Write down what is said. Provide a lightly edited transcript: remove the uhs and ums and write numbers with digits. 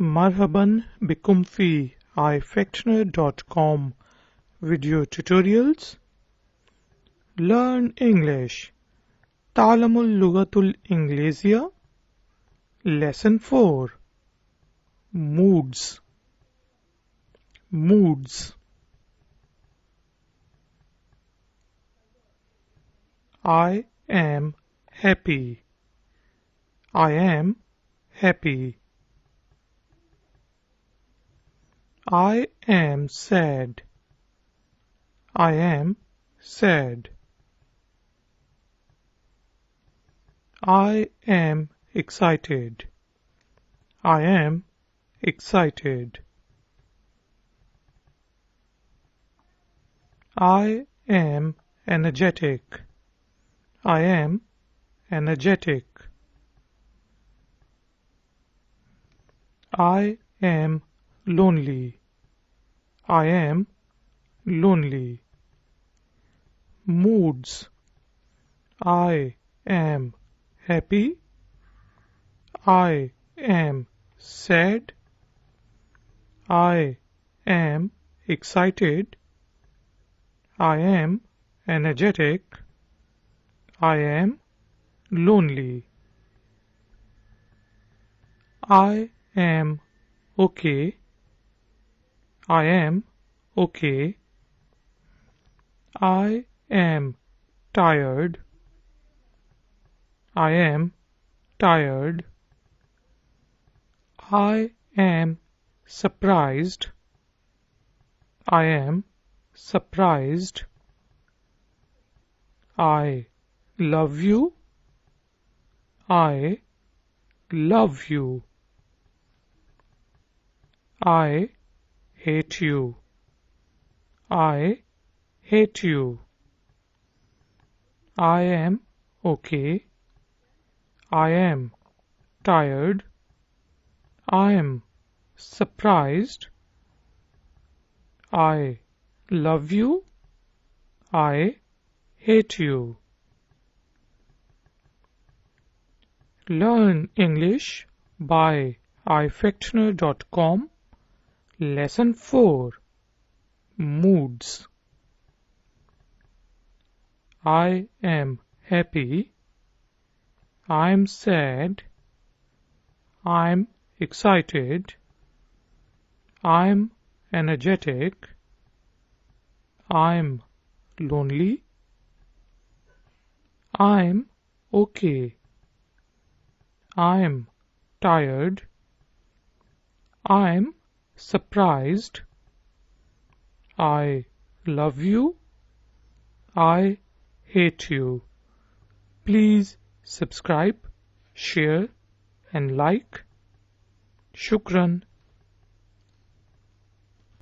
مرحبا بكم في Ifactner.com video tutorials. Learn English. تعلم اللغة الإنجليزية. Lesson 4. Moods. I am happy. I am happy. I am sad. I am sad. I am excited. I am excited. I am energetic. I am energetic. I am lonely. I am lonely. Moods. I am happy. I am sad. I am excited. I am energetic. I am lonely. I am okay. I am okay. I am tired. I am tired. I am surprised. I am surprised. I love you. I love you. I hate you. I hate you. I am okay. I am tired. I am surprised. I love you. I hate you. Learn English by Ifactner.com. Lesson 4. Moods. I am happy. I'm sad. I'm excited. I'm energetic. I'm lonely. I'm okay. I'm tired. I'm surprised. I love you. I hate you. Please subscribe, share and like. Shukran.